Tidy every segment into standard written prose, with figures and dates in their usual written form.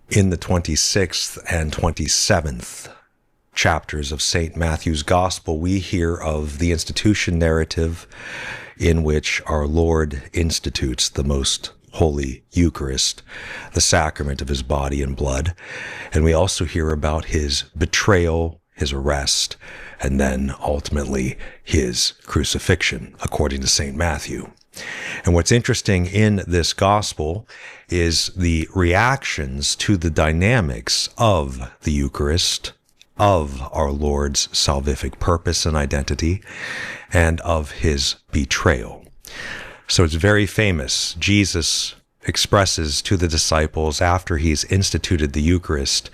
In the 26th and 27th chapters of St. Matthew's Gospel, we hear of the institution narrative in which our Lord institutes the most holy Eucharist, the sacrament of his body and blood. And we also hear about his betrayal, his arrest, and then ultimately his crucifixion, according to St. Matthew. And what's interesting in this gospel is the reactions to the dynamics of the Eucharist, of our Lord's salvific purpose and identity, and of his betrayal. So it's very famous. Jesus expresses to the disciples after he's instituted the Eucharist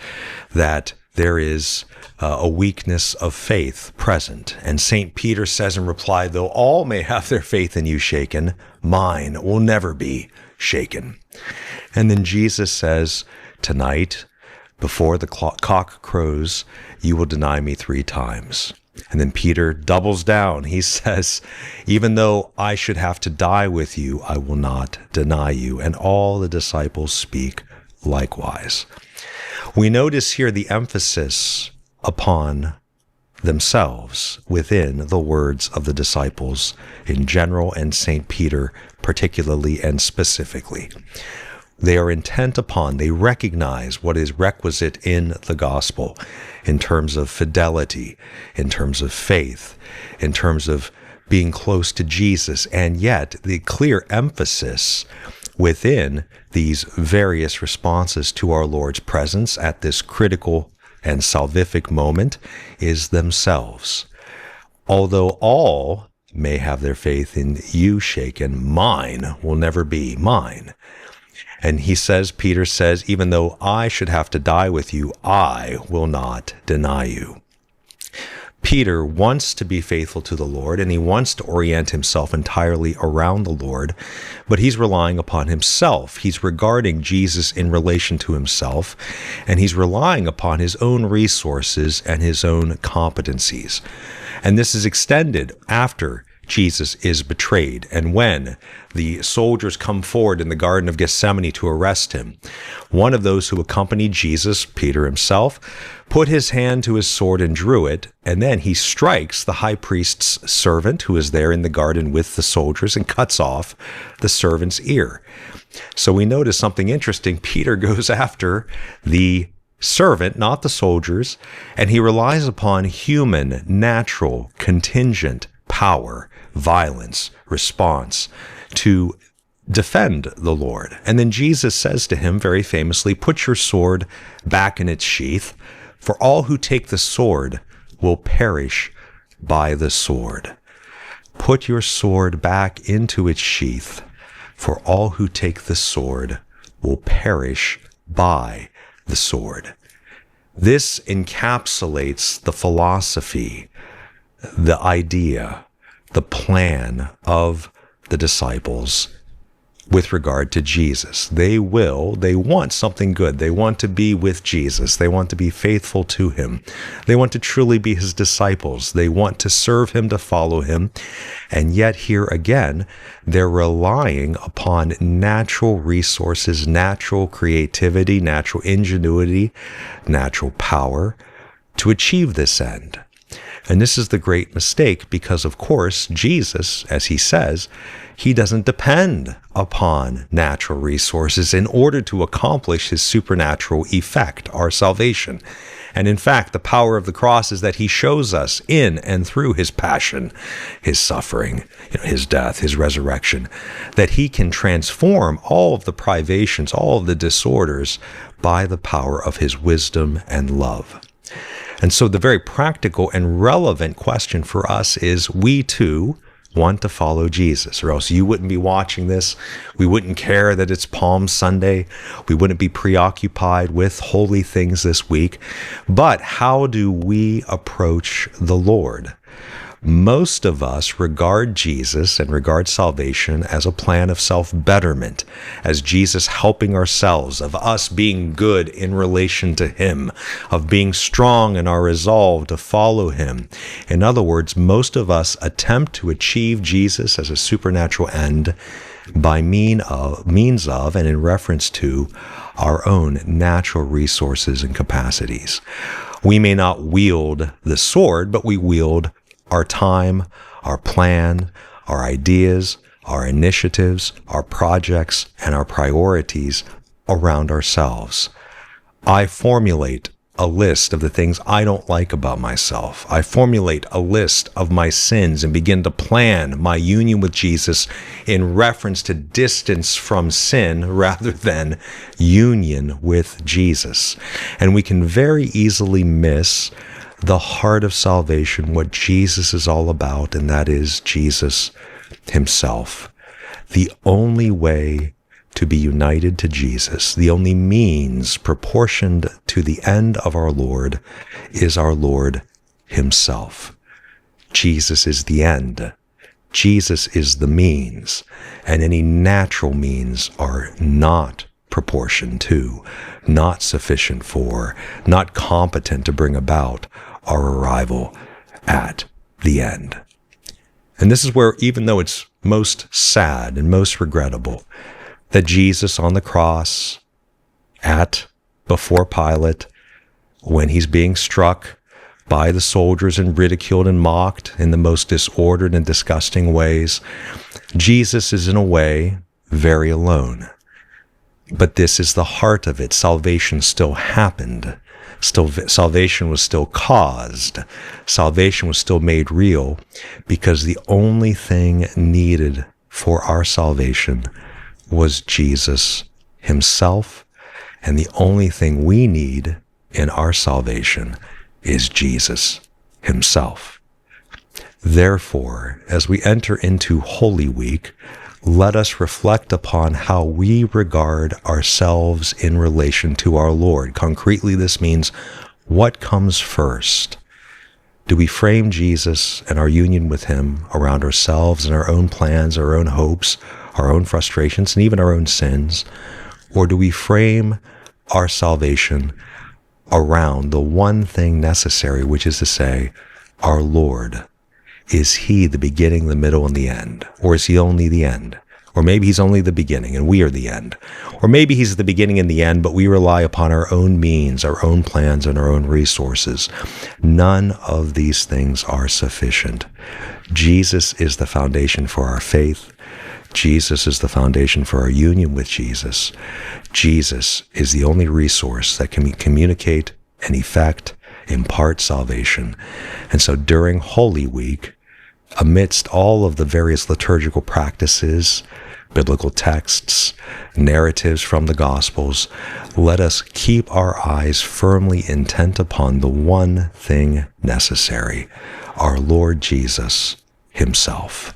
that there is a weakness of faith present. And St. Peter says in reply, though all may have their faith in you shaken, mine will never be shaken. And then Jesus says, tonight, before the cock crows, you will deny me 3 times. And then Peter doubles down. He says, even though I should have to die with you, I will not deny you. And all the disciples speak likewise. We notice here the emphasis upon themselves within the words of the disciples in general and St. Peter particularly and specifically. They are intent upon, they recognize what is requisite in the gospel in terms of fidelity, in terms of faith, in terms of being close to Jesus, and yet the clear emphasis within these various responses to our Lord's presence at this critical and salvific moment is themselves. Although all may have their faith in you shaken, mine will never be mine. And he says, Peter says, even though I should have to die with you, I will not deny you. Peter wants to be faithful to the Lord, and he wants to orient himself entirely around the Lord, but he's relying upon himself. He's regarding Jesus in relation to himself, and he's relying upon his own resources and his own competencies. And this is extended after Jesus is betrayed, and when the soldiers come forward in the Garden of Gethsemane to arrest him, one of those who accompanied Jesus, Peter himself, put his hand to his sword and drew it, and then he strikes the high priest's servant who is there in the garden with the soldiers and cuts off the servant's ear. So we notice something interesting. Peter goes after the servant, not the soldiers, and he relies upon human, natural, contingent power, violence, response to defend the Lord. And then Jesus says to him very famously, put your sword back in its sheath, for all who take the sword will perish by the sword. Put your sword back into its sheath, for all who take the sword will perish by the sword. This encapsulates the philosophy, the idea, the plan of the disciples with regard to Jesus. They want something good. They want to be with Jesus. They want to be faithful to him. They want to truly be his disciples. They want to serve him, to follow him. And yet here again, they're relying upon natural resources, natural creativity, natural ingenuity, natural power to achieve this end. And this is the great mistake because, of course, Jesus, as he says, he doesn't depend upon natural resources in order to accomplish his supernatural effect, our salvation. And in fact, the power of the cross is that he shows us in and through his passion, his suffering, his death, his resurrection, that he can transform all of the privations, all of the disorders by the power of his wisdom and love. And so the very practical and relevant question for us is, we too want to follow Jesus, or else you wouldn't be watching this. We wouldn't care that it's Palm Sunday. We wouldn't be preoccupied with holy things this week. But how do we approach the Lord? Most of us regard Jesus and regard salvation as a plan of self-betterment, as Jesus helping ourselves, of us being good in relation to him, of being strong in our resolve to follow him. In other words, most of us attempt to achieve Jesus as a supernatural end by means of and in reference to our own natural resources and capacities. We may not wield the sword, but we wield our time, our plan, our ideas, our initiatives, our projects, and our priorities around ourselves. I formulate a list of the things I don't like about myself. I formulate a list of my sins and begin to plan my union with Jesus in reference to distance from sin rather than union with Jesus. And we can very easily miss the heart of salvation, what Jesus is all about, and that is Jesus himself. The only way to be united to Jesus, the only means proportioned to the end of our Lord, is our Lord himself. Jesus is the end. Jesus is the means, and any natural means are not proportioned to, not sufficient for, not competent to bring about our arrival at the end. And this is where, even though it's most sad and most regrettable, that Jesus on the cross, before Pilate, when he's being struck by the soldiers and ridiculed and mocked in the most disordered and disgusting ways, Jesus is in a way very alone. But this is the heart of it. Salvation still happened. Salvation was still caused. Salvation was still made real, because the only thing needed for our salvation was Jesus himself, and the only thing we need in our salvation is Jesus himself. Therefore, as we enter into Holy Week, let us reflect upon how we regard ourselves in relation to our Lord. Concretely, this means, what comes first? Do we frame Jesus and our union with him around ourselves and our own plans, our own hopes, our own frustrations, and even our own sins? Or do we frame our salvation around the one thing necessary, which is to say, our Lord? Is he the beginning, the middle, and the end? Or is he only the end? Or maybe he's only the beginning and we are the end. Or maybe he's the beginning and the end, but we rely upon our own means, our own plans, and our own resources. None of these things are sufficient. Jesus is the foundation for our faith. Jesus is the foundation for our union with Jesus. Jesus is the only resource that can communicate and effect, impart salvation. And so during Holy Week, amidst all of the various liturgical practices, biblical texts, narratives from the Gospels, let us keep our eyes firmly intent upon the one thing necessary, our Lord Jesus himself.